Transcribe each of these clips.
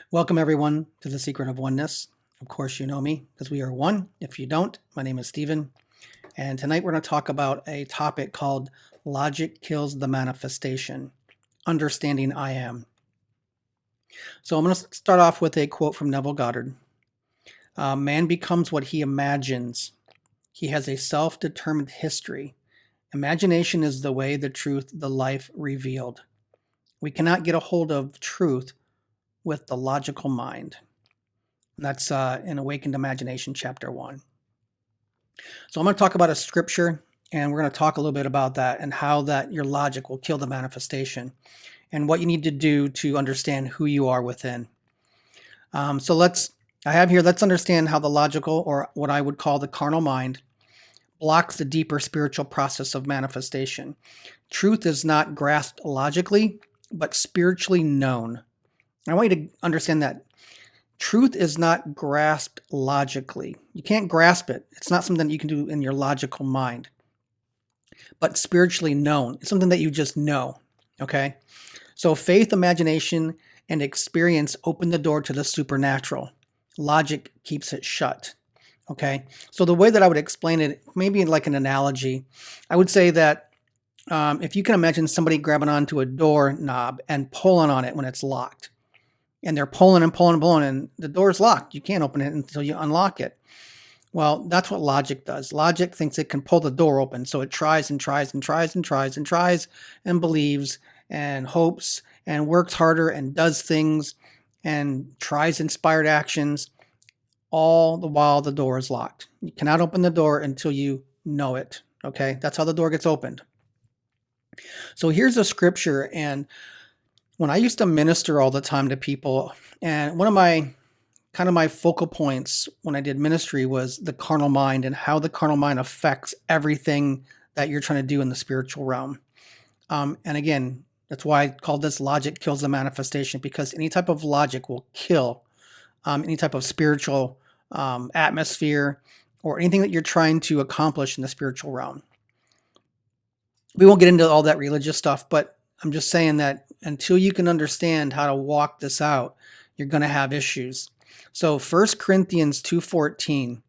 Welcome, everyone, to the Secret of Oneness. Of course, you know me because we are one. If you don't, my name is Stephen. And tonight we're going to talk about a topic called Logic Kills the Manifestation, Understanding I Am. So I'm going to start off with a quote from Neville Goddard. Man becomes what he imagines. He has a self-determined history. Imagination is the way, the truth, the life revealed. We cannot get a hold of truth with the logical mind. And that's in Awakened Imagination, Chapter 1. So I'm going to talk about a scripture, and we're going to talk a little bit about that and how that your logic will kill the manifestation and what you need to do to understand who you are within. Let's understand how the logical, or what I would call the carnal mind, blocks the deeper spiritual process of manifestation. Truth is not grasped logically, but spiritually known. I want you to understand that. Truth is not grasped logically. You can't grasp it. It's not something that you can do in your logical mind. But spiritually known. It's something that you just know. Okay? So faith, imagination, and experience open the door to the supernatural. Logic keeps it shut. Okay? So the way that I would explain it, maybe like an analogy, I would say that if you can imagine somebody grabbing onto a door knob and pulling on it when it's locked. And they're pulling and pulling and pulling, and the door's locked. You can't open it until you unlock it. Well, that's what logic does. Logic thinks it can pull the door open, so it tries and tries and tries and tries and tries and believes and hopes and works harder and does things and tries inspired actions, all the while the door is locked. You cannot open the door until you know it, okay? That's how the door gets opened. So here's a scripture, and when I used to minister all the time to people, and one of my focal points when I did ministry was the carnal mind and how the carnal mind affects everything that you're trying to do in the spiritual realm. And again, that's why I called this Logic Kills the Manifestation, because any type of logic will kill any type of spiritual atmosphere or anything that you're trying to accomplish in the spiritual realm. We won't get into all that religious stuff, but I'm just saying that until you can understand how to walk this out, you're going to have issues. So 1 Corinthians 2:14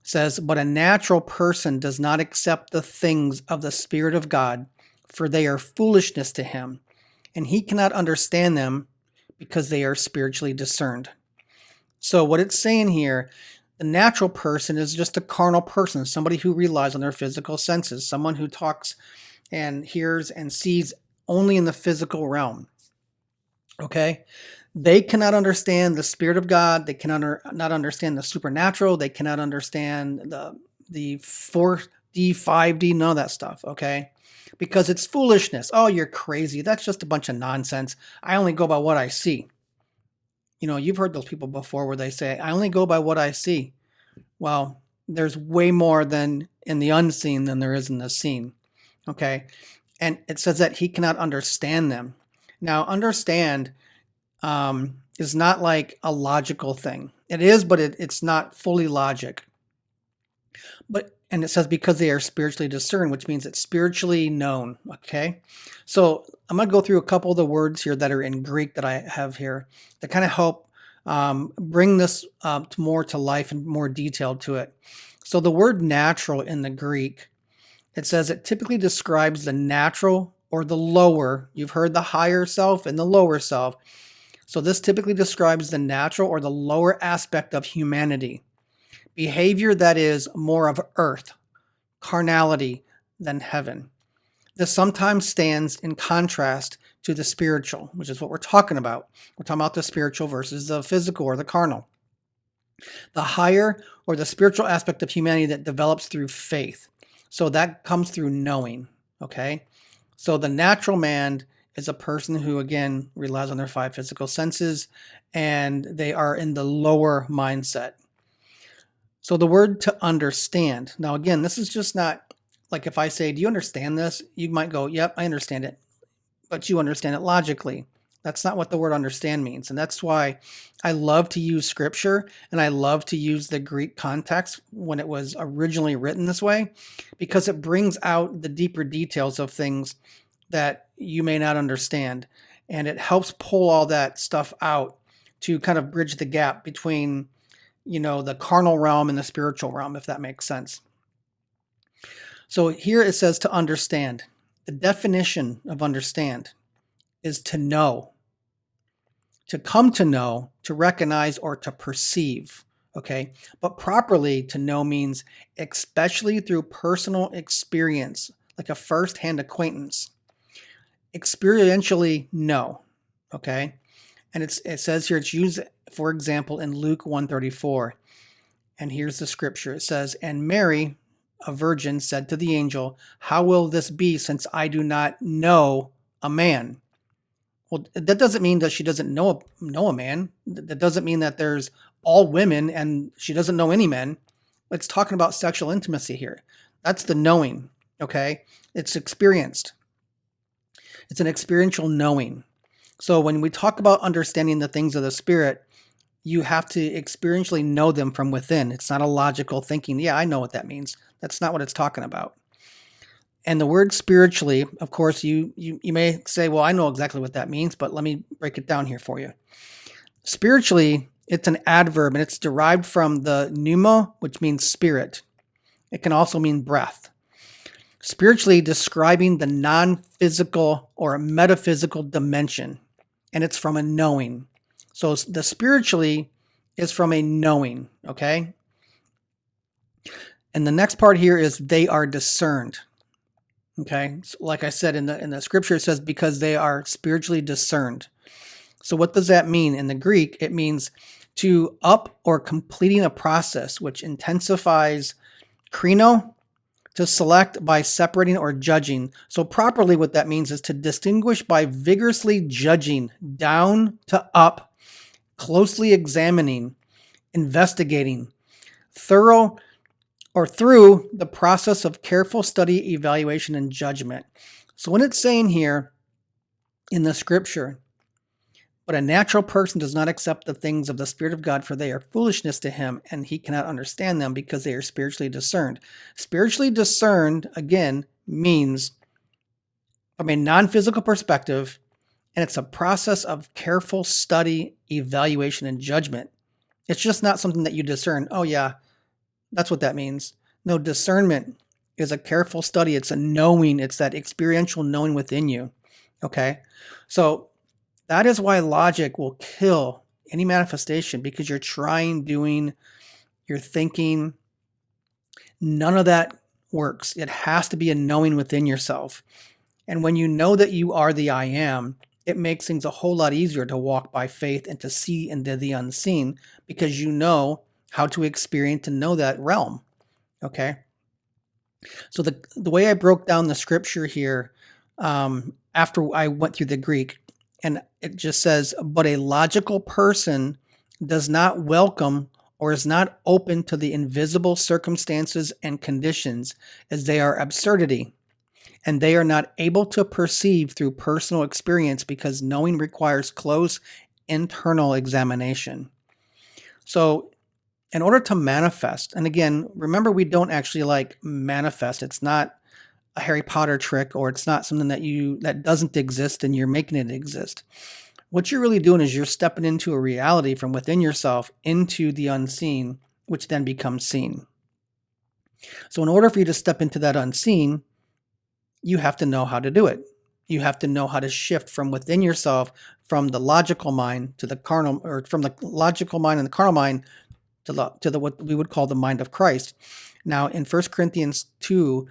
says, "But a natural person does not accept the things of the Spirit of God, for they are foolishness to him, and he cannot understand them because they are spiritually discerned." So what it's saying here, the natural person is just a carnal person, somebody who relies on their physical senses, someone who talks and hears and sees only in the physical realm. Okay? They cannot understand the Spirit of God. They cannot not understand the supernatural. They cannot understand the 4D, 5D, none of that stuff. Okay? Because it's foolishness. Oh, you're crazy. That's just a bunch of nonsense. I only go by what I see. You know, you've heard those people before where they say, I only go by what I see. Well, there's way more than in the unseen than there is in the seen. Okay? And it says that he cannot understand them. Now, understand is not like a logical thing. It is, but it's not fully logic. And it says because they are spiritually discerned, which means it's spiritually known. Okay, so I'm going to go through a couple of the words here that are in Greek that I have here that kind of help bring this more to life and more detail to it. So the word natural in the Greek, it says it typically describes the natural or the lower. You've heard the higher self and the lower self. So this typically describes the natural or the lower aspect of humanity. Behavior that is more of earth, carnality, than heaven. This sometimes stands in contrast to the spiritual, which is what we're talking about. We're talking about the spiritual versus the physical or the carnal. The higher or the spiritual aspect of humanity that develops through faith. So that comes through knowing, okay? So the natural man is a person who, again, relies on their 5 physical senses, and they are in the lower mindset. So the word to understand. Now, again, this is just not like if I say, do you understand this? You might go, yep, I understand it. But you understand it logically. That's not what the word understand means. And that's why I love to use scripture and I love to use the Greek context when it was originally written this way, because it brings out the deeper details of things that you may not understand. And it helps pull all that stuff out to kind of bridge the gap between, the carnal realm and the spiritual realm, if that makes sense. So here it says to understand. The definition of understand is to know, to come to know, to recognize, or to perceive. Okay. But properly to know means especially through personal experience, like a first-hand acquaintance. Experientially know. Okay. And it says here, it's used, for example, in Luke 1:34. And here's the scripture. It says, "And Mary, a virgin, said to the angel, 'How will this be since I do not know a man?'" Well, that doesn't mean that she doesn't know a man. That doesn't mean that there's all women and she doesn't know any men. It's talking about sexual intimacy here. That's the knowing, okay? It's experienced. It's an experiential knowing. So when we talk about understanding the things of the Spirit, you have to experientially know them from within. It's not a logical thinking. Yeah, I know what that means. That's not what it's talking about. And the word spiritually, of course, you may say, well, I know exactly what that means, but let me break it down here for you. Spiritually, it's an adverb, and it's derived from the pneuma, which means spirit. It can also mean breath. Spiritually describing the non-physical or metaphysical dimension, and it's from a knowing. So the spiritually is from a knowing, okay? And the next part here is they are discerned. Okay, so like I said in the scripture, it says because they are spiritually discerned. So what does that mean? In the Greek, it means to up or completing a process which intensifies krino, to select by separating or judging. So properly what that means is to distinguish by vigorously judging, down to up, closely examining, investigating, through the process of careful study, evaluation, and judgment. So when it's saying here in the scripture, "But a natural person does not accept the things of the Spirit of God, for they are foolishness to him, and he cannot understand them because they are spiritually discerned." Spiritually discerned, again, means from a non-physical perspective, and it's a process of careful study, evaluation, and judgment. It's just not something that you discern. Oh yeah, that's what that means. No, discernment is a careful study. It's a knowing. It's that experiential knowing within you. Okay? So that is why logic will kill any manifestation, because you're doing, you're thinking. None of that works. It has to be a knowing within yourself. And when you know that you are the I am, it makes things a whole lot easier to walk by faith and to see into the unseen, because you know how to experience and know that realm. Okay. So the way I broke down the scripture here, after I went through the Greek, and it just says, "But a logical person does not welcome or is not open to the invisible circumstances and conditions, as they are absurdity, and they are not able to perceive through personal experience, because knowing requires close internal examination." So in order to manifest, and again, remember, we don't actually manifest. It's not a Harry Potter trick, or it's not something that doesn't exist and you're making it exist. What you're really doing is you're stepping into a reality from within yourself into the unseen, which then becomes seen. So in order for you to step into that unseen, you have to know how to do it. You have to know how to shift from within yourself, from the logical mind to the carnal, or from the logical mind and the carnal mind to the what we would call the mind of Christ. Now, in 1 Corinthians 2,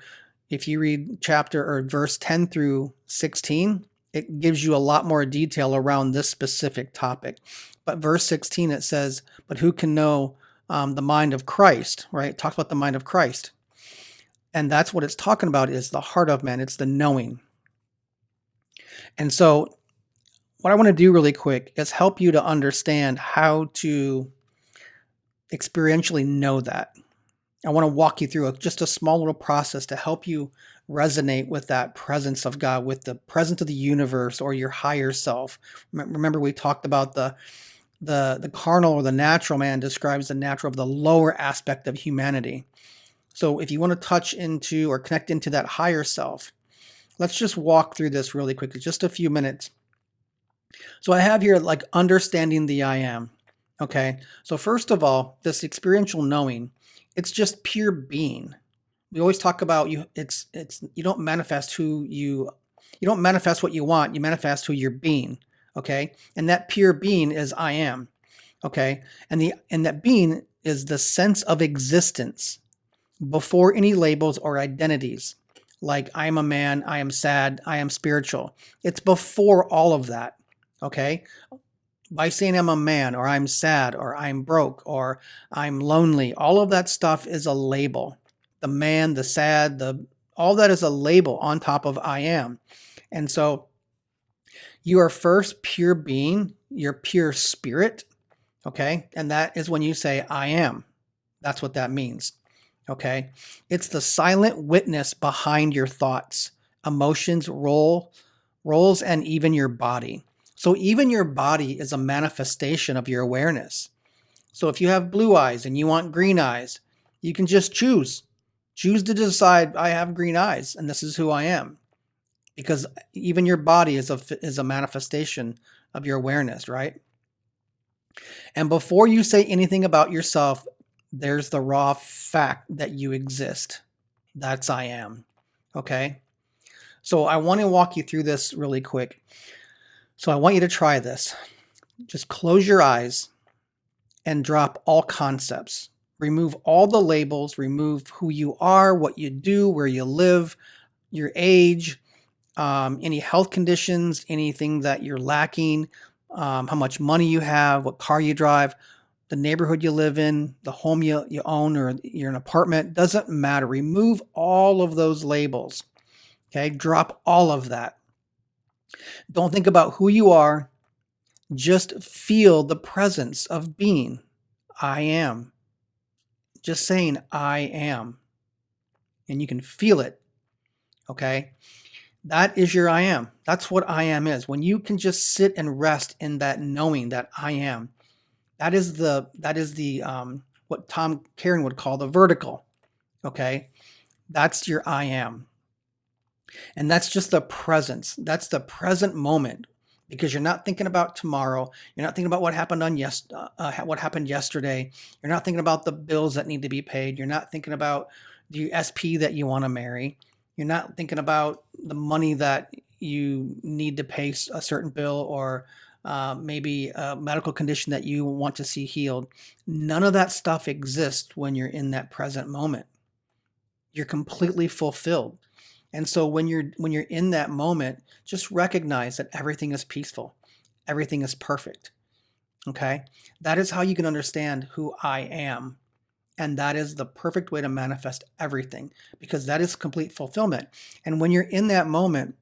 if you read chapter or verse 10 through 16, it gives you a lot more detail around this specific topic. But verse 16, it says, "But who can know the mind of Christ?" Right? It talks about the mind of Christ. And that's what it's talking about, is the heart of man. It's the knowing. And so what I want to do really quick is help you to understand how to experientially know that. I want to walk you through just a small little process to help you resonate with that presence of God, with the presence of the universe or your higher self. Remember, we talked about the carnal or the natural man describes the natural of the lower aspect of humanity. So if you want to touch into or connect into that higher self, let's just walk through this really quickly, just a few minutes. So I have here like understanding the I am. Okay. So first of all, this experiential knowing, it's just pure being. We always talk about it's you don't manifest you don't manifest what you want, you manifest who you're being. Okay. And that pure being is I am. Okay. And that being is the sense of existence before any labels or identities. Like I am a man, I am sad, I am spiritual. It's before all of that. Okay. By saying I'm a man or I'm sad or I'm broke or I'm lonely, all of that stuff is a label. The man, the sad, all that is a label on top of I am. And so you are first pure being, you're pure spirit, okay? And that is when you say I am. That's what that means. Okay? It's the silent witness behind your thoughts, emotions, roles, and even your body. So even your body is a manifestation of your awareness. So if you have blue eyes and you want green eyes, you can just choose. Choose to decide, I have green eyes and this is who I am. Because even your body is a manifestation of your awareness, right? And before you say anything about yourself, there's the raw fact that you exist. That's I am. Okay? So I want to walk you through this really quick. So I want you to try this. Just close your eyes and drop all concepts. Remove all the labels, remove who you are, what you do, where you live, your age, any health conditions, anything that you're lacking, how much money you have, what car you drive, the neighborhood you live in, the home you own, or you're in an apartment, doesn't matter. Remove all of those labels. Okay, drop all of that. Don't think about who you are. Just feel the presence of being. I am. Just saying I am. And you can feel it. Okay? That is your I am. That's what I am is. When you can just sit and rest in that knowing that I am. That is the what Tom Caron would call the vertical. Okay? That's your I am. And that's just the presence. That's the present moment, because you're not thinking about tomorrow. You're not thinking about what happened what happened yesterday. You're not thinking about the bills that need to be paid. You're not thinking about the SP that you want to marry. You're not thinking about the money that you need to pay a certain bill, or maybe a medical condition that you want to see healed. None of that stuff exists when you're in that present moment. You're completely fulfilled. And so when you're in that moment, just recognize that everything is peaceful. Everything is perfect. Okay? That is how you can understand who I am. And that is the perfect way to manifest everything, because that is complete fulfillment. And when you're in that moment,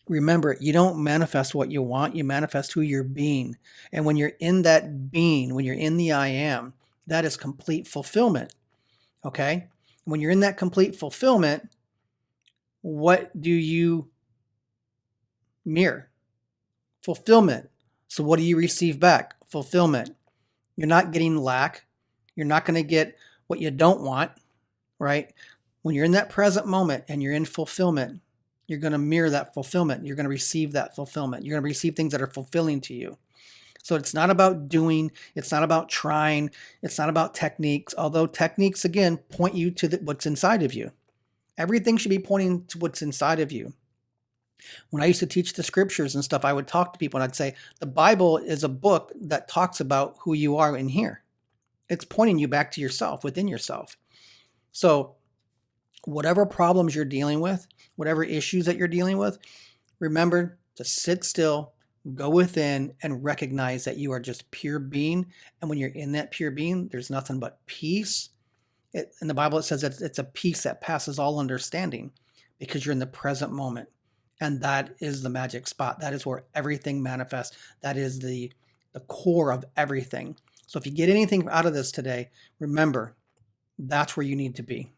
remember, you don't manifest what you want, you manifest who you're being. And when you're in that being, when you're in the I am, that is complete fulfillment. Okay? When you're in that complete fulfillment, what do you mirror? Fulfillment. So what do you receive back? Fulfillment. You're not getting lack. You're not going to get what you don't want, right? When you're in that present moment and you're in fulfillment, you're going to mirror that fulfillment. You're going to receive that fulfillment. You're going to receive things that are fulfilling to you. So it's not about doing. It's not about trying. It's not about techniques, although techniques, again, point you to what's inside of you. Everything should be pointing to what's inside of you. When I used to teach the scriptures and stuff, I would talk to people and I'd say, the Bible is a book that talks about who you are in here. It's pointing you back to yourself, within yourself. So whatever problems you're dealing with, whatever issues that you're dealing with, remember to sit still, go within, and recognize that you are just pure being. And when you're in that pure being, there's nothing but peace. In the Bible, it says that it's a peace that passes all understanding, because you're in the present moment. And that is the magic spot. That is where everything manifests. That is the core of everything. So if you get anything out of this today, remember, that's where you need to be.